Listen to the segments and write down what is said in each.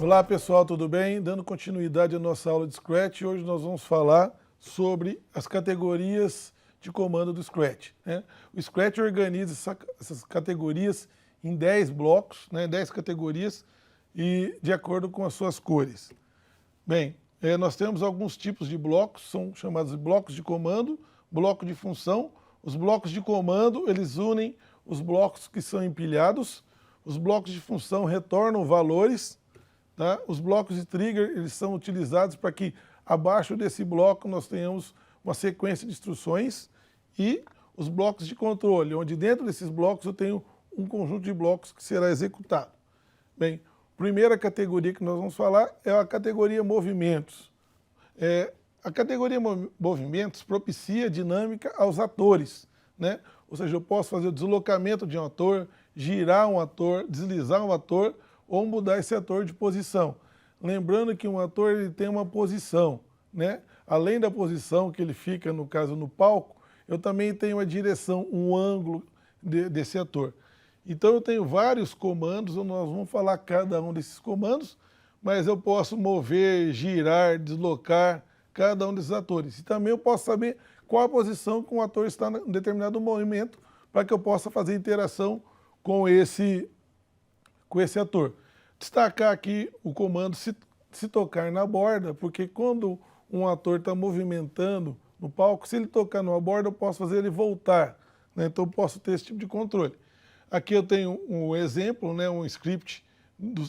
Olá pessoal, tudo bem? Dando continuidade à nossa aula de Scratch, hoje nós vamos falar sobre as categorias de comando do Scratch, né? O Scratch organiza essas categorias em 10 blocos, né? 10 categorias e de acordo com as suas cores. Bem, nós temos alguns tipos de blocos, são chamados de blocos de comando, bloco de função. Os blocos de comando, eles unem os blocos que são empilhados, os blocos de função retornam valores, tá? Os blocos de trigger, eles são utilizados para que abaixo desse bloco nós tenhamos uma sequência de instruções, e os blocos de controle, onde dentro desses blocos eu tenho um conjunto de blocos que será executado. Bem, a primeira categoria que nós vamos falar é a categoria movimentos. A categoria movimentos propicia dinâmica aos atores, né? Ou seja, eu posso fazer o deslocamento de um ator, girar um ator, deslizar um ator ou mudar esse ator de posição. Lembrando que um ator ele tem uma posição, né? Além da posição que ele fica, no caso, no palco, eu também tenho a direção, um ângulo desse ator. Então eu tenho vários comandos, nós vamos falar cada um desses comandos, mas eu posso mover, girar, deslocar cada um desses atores. E também eu posso saber qual a posição que um ator está em determinado movimento para que eu possa fazer interação com esse ator. Destacar aqui o comando se tocar na borda, porque quando um ator está movimentando no palco, se ele tocar numa borda, eu posso fazer ele voltar, né? Então eu posso ter esse tipo de controle. Aqui eu tenho um exemplo, né, um script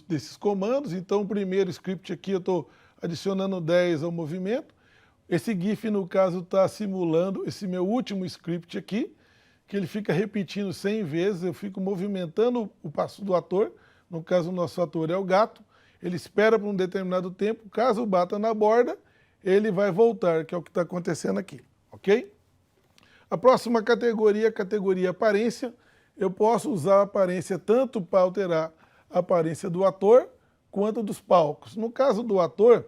desses comandos. Então o primeiro script aqui eu estou adicionando 10 ao movimento. Esse GIF, no caso, está simulando esse meu último script aqui, que ele fica repetindo 100 vezes, eu fico movimentando o passo do ator. No caso, o nosso ator é o gato, ele espera por um determinado tempo, caso bata na borda, ele vai voltar, que é o que está acontecendo aqui, ok? A próxima categoria é a categoria aparência. Eu posso usar a aparência tanto para alterar a aparência do ator, quanto dos palcos. No caso do ator,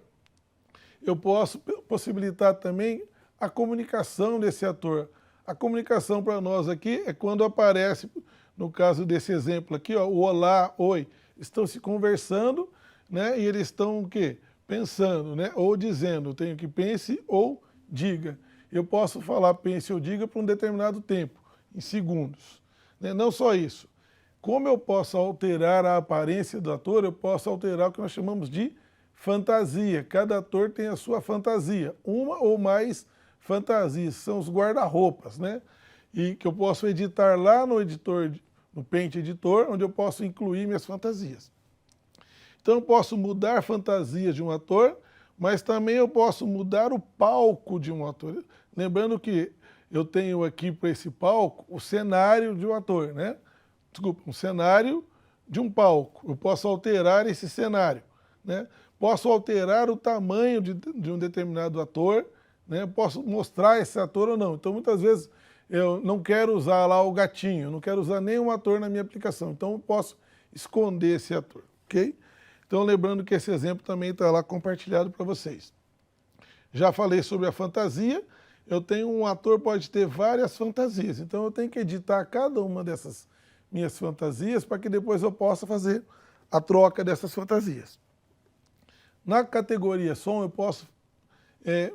eu posso possibilitar também a comunicação desse ator. A comunicação para nós aqui é quando aparece, no caso desse exemplo aqui, ó, o olá, oi, estão se conversando, né, e eles estão o quê? Pensando, né, ou dizendo, eu tenho que pense ou diga. Eu posso falar pense ou diga por um determinado tempo, em segundos. Né? Não só isso. Como eu posso alterar a aparência do ator, eu posso alterar o que nós chamamos de fantasia. Cada ator tem a sua fantasia, uma ou mais fantasias, são os guarda-roupas, né? E que eu posso editar lá no editor, no Paint Editor, onde eu posso incluir minhas fantasias. Então eu posso mudar fantasias de um ator, mas também eu posso mudar o palco de um ator. Lembrando que eu tenho aqui para esse palco o cenário de um ator, né? Desculpa, um cenário de um palco. Eu posso alterar esse cenário, né? Posso alterar o tamanho de um determinado ator, né? Eu posso mostrar esse ator ou não. Então, muitas vezes, eu não quero usar lá o gatinho, não quero usar nenhum ator na minha aplicação. Então, eu posso esconder esse ator, ok? Então, lembrando que esse exemplo também está lá compartilhado para vocês. Já falei sobre a fantasia. Eu tenho um ator, pode ter várias fantasias. Então, eu tenho que editar cada uma dessas minhas fantasias para que depois eu possa fazer a troca dessas fantasias. Na categoria som, eu posso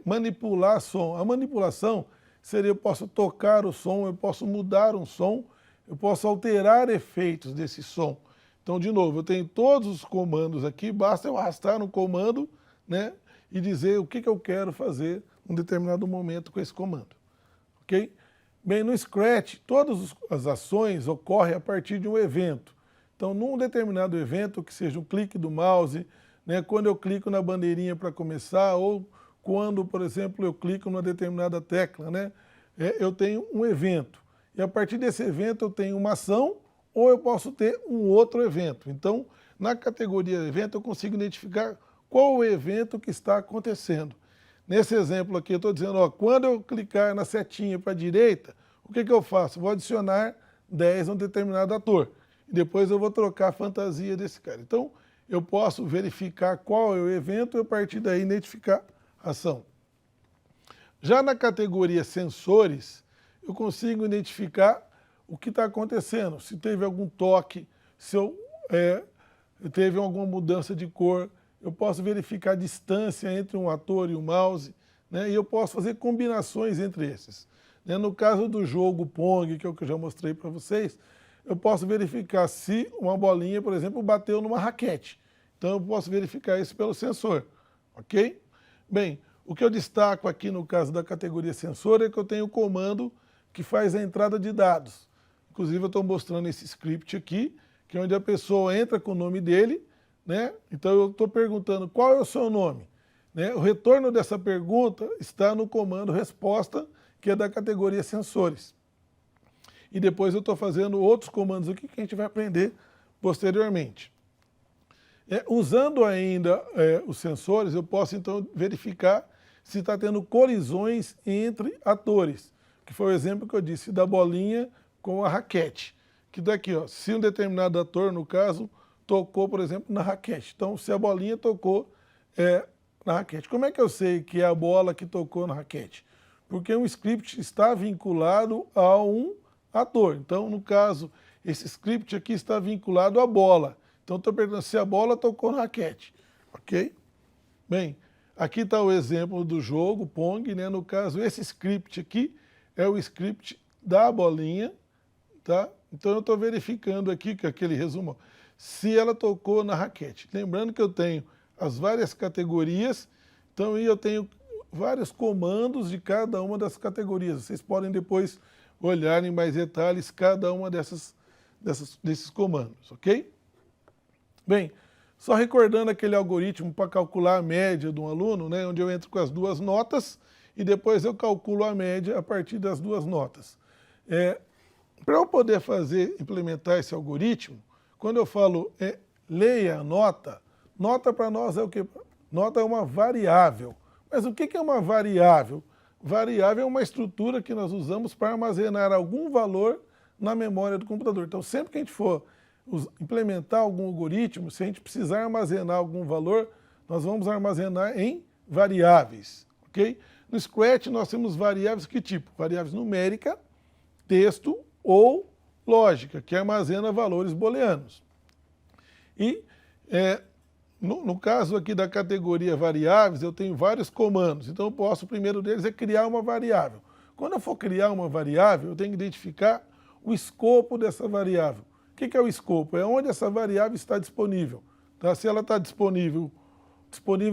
manipular som. A manipulação seria, eu posso tocar o som, eu posso mudar um som, eu posso alterar efeitos desse som. Então, de novo, eu tenho todos os comandos aqui, basta eu arrastar no comando, né, e dizer o que eu quero fazer em um determinado momento com esse comando, ok? Bem, no Scratch, todas as ações ocorrem a partir de um evento. Então, num determinado evento, que seja um clique do mouse, né, quando eu clico na bandeirinha para começar, ou quando, por exemplo, eu clico numa determinada tecla, né, eu tenho um evento. E a partir desse evento eu tenho uma ação, ou eu posso ter um outro evento. Então, na categoria evento, eu consigo identificar qual o evento que está acontecendo. Nesse exemplo aqui, eu estou dizendo, ó, quando eu clicar na setinha para a direita, o que eu faço? Vou adicionar 10 a um determinado ator. E depois eu vou trocar a fantasia desse cara. Então, eu posso verificar qual é o evento e, a partir daí, identificar a ação. Já na categoria sensores, eu consigo identificar o que está acontecendo, se teve algum toque, se teve alguma mudança de cor, eu posso verificar a distância entre um ator e o mouse, né? E eu posso fazer combinações entre esses. Né? No caso do jogo Pong, que é o que eu já mostrei para vocês, eu posso verificar se uma bolinha, por exemplo, bateu numa raquete. Então eu posso verificar isso pelo sensor, ok? Bem, o que eu destaco aqui no caso da categoria sensor é que eu tenho o comando que faz a entrada de dados. Inclusive eu estou mostrando esse script aqui, que é onde a pessoa entra com o nome dele, né? Então eu estou perguntando qual é o seu nome. Né? O retorno dessa pergunta está no comando resposta, que é da categoria sensores. E depois eu estou fazendo outros comandos aqui que a gente vai aprender posteriormente. Usando ainda os sensores, eu posso então verificar se está tendo colisões entre atores, que foi o exemplo que eu disse da bolinha com a raquete. Que daqui, ó, se um determinado ator, no caso, tocou, por exemplo, na raquete. Então, se a bolinha tocou na raquete. Como é que eu sei que é a bola que tocou na raquete? Porque um script está vinculado a um ator. Então, no caso, esse script aqui está vinculado à bola. Então, estou perguntando se a bola tocou na raquete, ok? Bem, aqui está o exemplo do jogo Pong, né? No caso, esse script aqui é o script da bolinha, tá? Então, eu estou verificando aqui, que aquele resumo, se ela tocou na raquete. Lembrando que eu tenho as várias categorias, então eu tenho vários comandos de cada uma das categorias. Vocês podem depois olhar em mais detalhes cada uma desses comandos, ok? Bem, só recordando aquele algoritmo para calcular a média de um aluno, né, onde eu entro com as duas notas e depois eu calculo a média a partir das duas notas. Para eu poder implementar esse algoritmo, quando eu falo leia a nota, nota para nós é o quê? Nota é uma variável. Mas o que é uma variável? Variável é uma estrutura que nós usamos para armazenar algum valor na memória do computador. Então, sempre que a gente for implementar algum algoritmo, se a gente precisar armazenar algum valor, nós vamos armazenar em variáveis, ok? No Scratch nós temos variáveis que tipo? Variáveis numérica, texto ou lógica, que armazena valores booleanos. E no caso aqui da categoria variáveis, eu tenho vários comandos. Então, o primeiro deles é criar uma variável. Quando eu for criar uma variável, eu tenho que identificar o escopo dessa variável. O que é o escopo? É onde essa variável está disponível. Tá? Se ela está disponível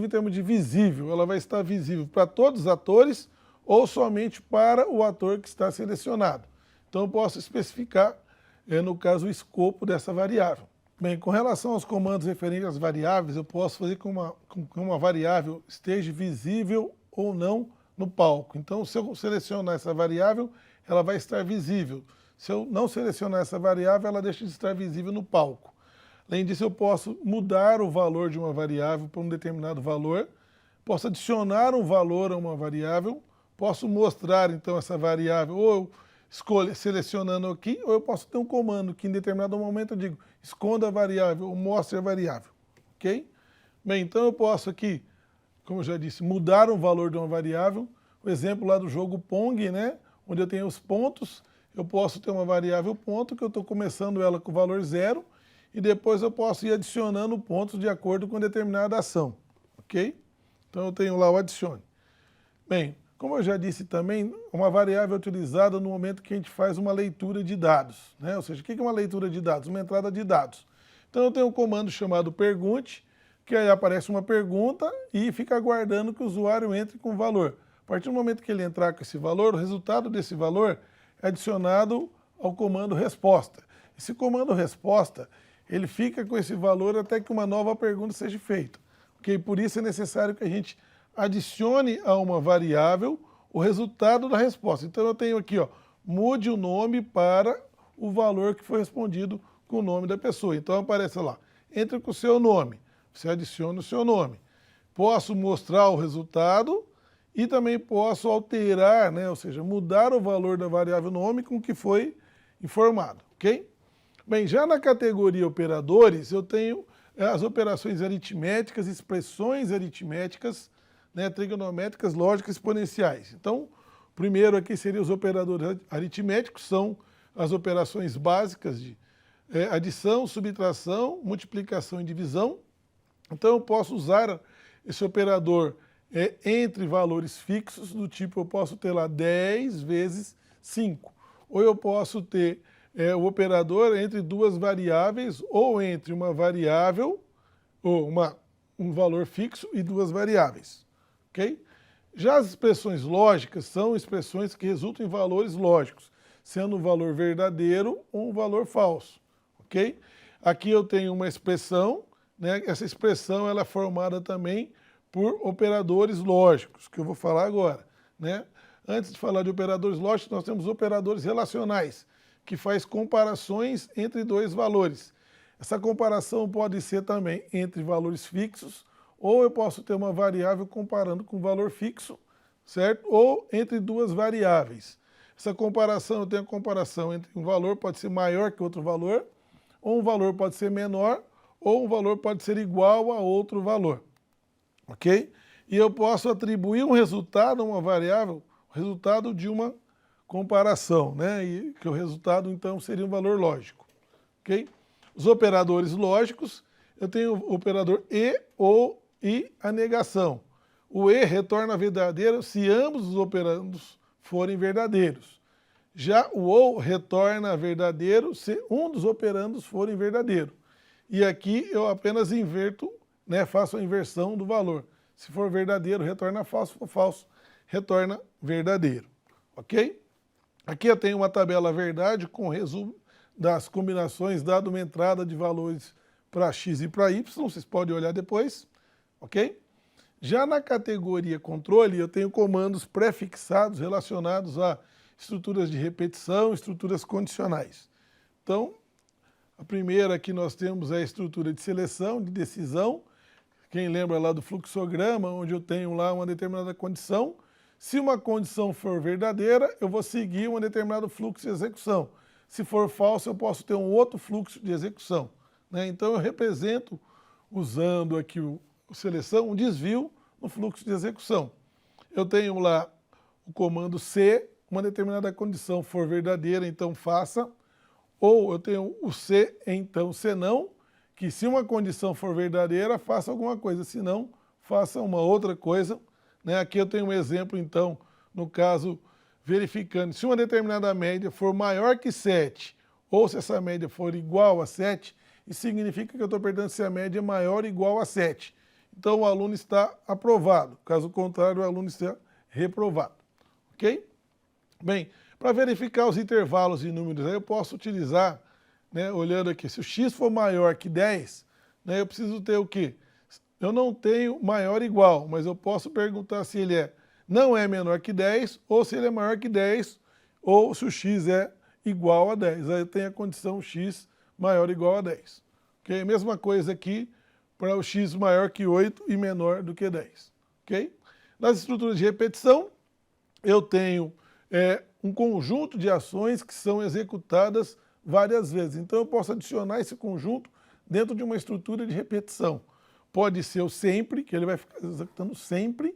em termos de visível, ela vai estar visível para todos os atores ou somente para o ator que está selecionado. Então, eu posso especificar, no caso, o escopo dessa variável. Bem, com relação aos comandos referentes às variáveis, eu posso fazer com que uma variável esteja visível ou não no palco. Então, se eu selecionar essa variável, ela vai estar visível. Se eu não selecionar essa variável, ela deixa de estar visível no palco. Além disso, eu posso mudar o valor de uma variável para um determinado valor, posso adicionar um valor a uma variável, posso mostrar, então, essa variável, ou eu selecionando aqui, ou eu posso ter um comando que em determinado momento eu digo esconda a variável ou mostre a variável, ok? Bem, então eu posso aqui, como eu já disse, mudar o valor de uma variável. O exemplo lá do jogo Pong, né, onde eu tenho os pontos, eu posso ter uma variável ponto, que eu estou começando ela com o valor 0, e depois eu posso ir adicionando pontos de acordo com determinada ação, ok? Então eu tenho lá o adicione. Bem, como eu já disse também, uma variável é utilizada no momento que a gente faz uma leitura de dados, né? Ou seja, o que é uma leitura de dados? Uma entrada de dados. Então eu tenho um comando chamado pergunte, que aí aparece uma pergunta e fica aguardando que o usuário entre com o valor. A partir do momento que ele entrar com esse valor, o resultado desse valor é adicionado ao comando resposta. Esse comando resposta, ele fica com esse valor até que uma nova pergunta seja feita. Okay? Por isso é necessário que a gente adicione a uma variável o resultado da resposta. Então eu tenho aqui, ó, mude o nome para o valor que foi respondido com o nome da pessoa. Então aparece lá, entre com o seu nome, você adiciona o seu nome. Posso mostrar o resultado e também posso alterar, né, ou seja, mudar o valor da variável nome com o que foi informado, ok? Bem, já na categoria operadores, eu tenho as operações aritméticas, expressões aritméticas, né, trigonométricas, lógicas exponenciais. Então, primeiro aqui seriam os operadores aritméticos, são as operações básicas de adição, subtração, multiplicação e divisão. Então eu posso usar esse operador entre valores fixos, do tipo eu posso ter lá 10 vezes 5. Ou eu posso ter o operador entre duas variáveis, ou entre uma variável, ou um valor fixo e duas variáveis. Ok? Já as expressões lógicas são expressões que resultam em valores lógicos, sendo um valor verdadeiro ou um valor falso. Ok? Aqui eu tenho uma expressão, né? Essa expressão ela é formada também por operadores lógicos, que eu vou falar agora, né? Antes de falar de operadores lógicos, nós temos operadores relacionais, que faz comparações entre dois valores. Essa comparação pode ser também entre valores fixos, ou eu posso ter uma variável comparando com um valor fixo, certo? Ou entre duas variáveis. Essa comparação, eu tenho a comparação entre um valor pode ser maior que outro valor, ou um valor pode ser menor, ou um valor pode ser igual a outro valor. Ok? E eu posso atribuir um resultado a uma variável, o resultado de uma comparação, né? E que o resultado, então, seria um valor lógico. Ok? Os operadores lógicos, eu tenho o operador e, ou e a negação. O e retorna verdadeiro se ambos os operandos forem verdadeiros. Já o ou retorna verdadeiro se um dos operandos forem verdadeiro. E aqui eu apenas inverto, né, faço a inversão do valor. Se for verdadeiro, retorna falso, se for falso, retorna verdadeiro. Ok? Aqui eu tenho uma tabela verdade com o resumo das combinações, dado uma entrada de valores para x e para y, vocês podem olhar depois, ok? Já na categoria controle, eu tenho comandos pré-fixados relacionados a estruturas de repetição, estruturas condicionais. Então, a primeira que nós temos é a estrutura de seleção, de decisão. Quem lembra lá do fluxograma, onde eu tenho lá uma determinada condição. Se uma condição for verdadeira, eu vou seguir um determinado fluxo de execução. Se for falso, eu posso ter um outro fluxo de execução, né? Então eu represento, usando aqui o seleção, um desvio no fluxo de execução. Eu tenho lá o comando se uma determinada condição for verdadeira, então faça. Ou eu tenho o se, então se não, que se uma condição for verdadeira, faça alguma coisa, se não, faça uma outra coisa. Né? Aqui eu tenho um exemplo, então, no caso, verificando se uma determinada média for maior que 7, ou se essa média for igual a 7, isso significa que eu estou perguntando se a média é maior ou igual a 7. Então o aluno está aprovado, caso contrário o aluno está reprovado. Ok? Bem, para verificar os intervalos de números, aí eu posso utilizar, né, olhando aqui, se o x for maior que 10, né, eu preciso ter o quê? Eu não tenho maior ou igual, mas eu posso perguntar se ele não é menor que 10, ou se ele é maior que 10, ou se o x é igual a 10. Aí eu tenho a condição x maior ou igual a 10. Okay? Mesma coisa aqui para o x maior que 8 e menor do que 10. Okay? Nas estruturas de repetição, eu tenho um conjunto de ações que são executadas várias vezes. Então eu posso adicionar esse conjunto dentro de uma estrutura de repetição. Pode ser o sempre, que ele vai ficar executando sempre,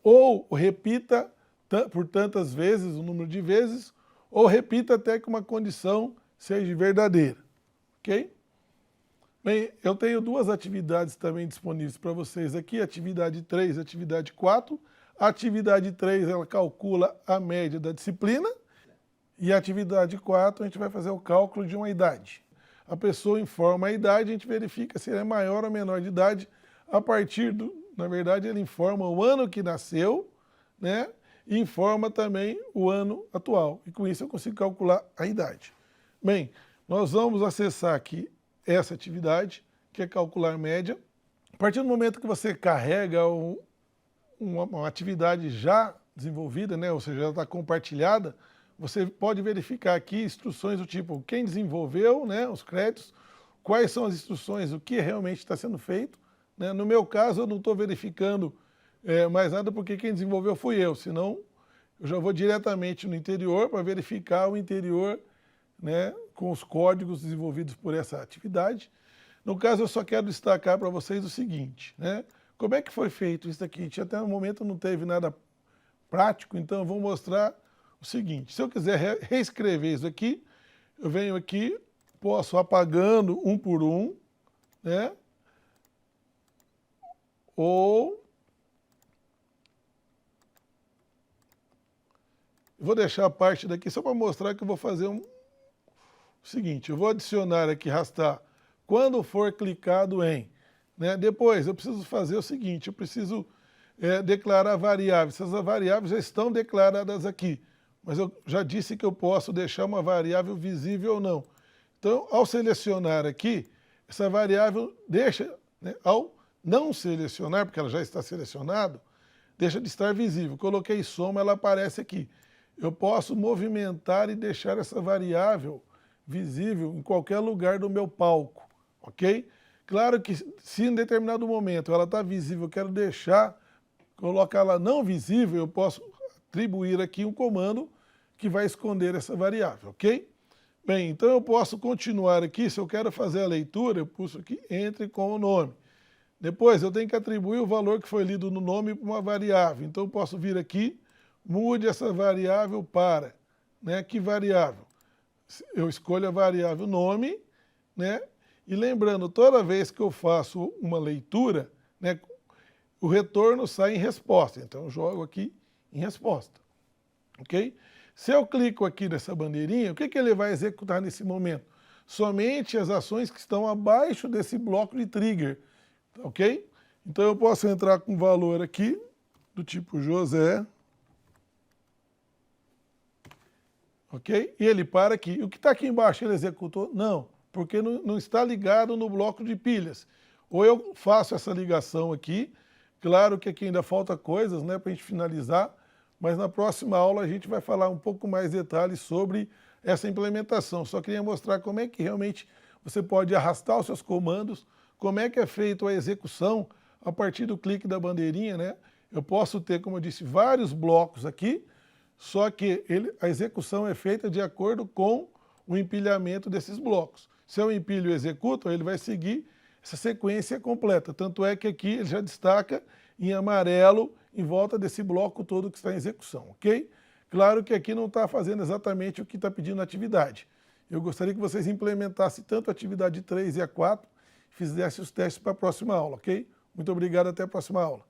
ou repita por tantas vezes, o número de vezes, ou repita até que uma condição seja verdadeira. Ok? Bem, eu tenho duas atividades também disponíveis para vocês aqui, atividade 3 e atividade 4. A atividade 3, ela calcula a média da disciplina, e a atividade 4, a gente vai fazer o cálculo de uma idade. A pessoa informa a idade, a gente verifica se ele é maior ou menor de idade, a partir do, na verdade, ele informa o ano que nasceu, né, e informa também o ano atual, e com isso eu consigo calcular a idade. Bem, nós vamos acessar aqui essa atividade, que é calcular média. A partir do momento que você carrega uma atividade já desenvolvida, né, ou seja, já está compartilhada, você pode verificar aqui instruções do tipo quem desenvolveu, né, os créditos, quais são as instruções, o que realmente está sendo feito. Né? No meu caso, eu não estou verificando mais nada porque quem desenvolveu fui eu, senão eu já vou diretamente no interior para verificar o interior, né, com os códigos desenvolvidos por essa atividade. No caso, eu só quero destacar para vocês o seguinte, né? Como é que foi feito isso daqui? A gente até no momento não teve nada prático, então eu vou mostrar o seguinte. Se eu quiser reescrever isso aqui, eu venho aqui, posso apagando um por um, né? ou... Vou deixar a parte daqui só para mostrar que eu vou fazer o seguinte, eu vou adicionar aqui, arrastar, quando for clicado em, né? Depois eu preciso fazer o seguinte, eu preciso declarar variáveis, essas variáveis já estão declaradas aqui, mas eu já disse que eu posso deixar uma variável visível ou não. Então, ao selecionar aqui, essa variável deixa, né, ao não selecionar, porque ela já está selecionada, deixa de estar visível. Coloquei soma, ela aparece aqui. Eu posso movimentar e deixar essa variável visível em qualquer lugar do meu palco, ok? Claro que se em determinado momento ela está visível, eu quero deixar, colocar ela não visível, eu posso atribuir aqui um comando que vai esconder essa variável, ok? Bem, então eu posso continuar aqui, se eu quero fazer a leitura, eu pulso aqui, entre com o nome. Depois eu tenho que atribuir o valor que foi lido no nome para uma variável, então eu posso vir aqui, mude essa variável para, né, que variável? Eu escolho a variável nome, né, e lembrando, toda vez que eu faço uma leitura, né, o retorno sai em resposta, então eu jogo aqui em resposta, ok? Se eu clico aqui nessa bandeirinha, o que ele vai executar nesse momento? Somente as ações que estão abaixo desse bloco de trigger, ok? Então eu posso entrar com valor aqui, do tipo José, ok? E ele para aqui. O que está aqui embaixo ele executou? Não, porque não está ligado no bloco de pilhas. Ou eu faço essa ligação aqui, claro que aqui ainda falta coisas, né, para a gente finalizar, mas na próxima aula a gente vai falar um pouco mais detalhes sobre essa implementação. Só queria mostrar como é que realmente você pode arrastar os seus comandos, como é que é feita a execução a partir do clique da bandeirinha, né? Eu posso ter, como eu disse, vários blocos aqui, só que a execução é feita de acordo com o empilhamento desses blocos. Se eu empilho e executo, ele vai seguir essa sequência completa. Tanto é que aqui ele já destaca em amarelo em volta desse bloco todo que está em execução, ok? Claro que aqui não está fazendo exatamente o que está pedindo na atividade. Eu gostaria que vocês implementassem tanto a atividade 3 e a 4 e fizessem os testes para a próxima aula, ok? Muito obrigado, até a próxima aula.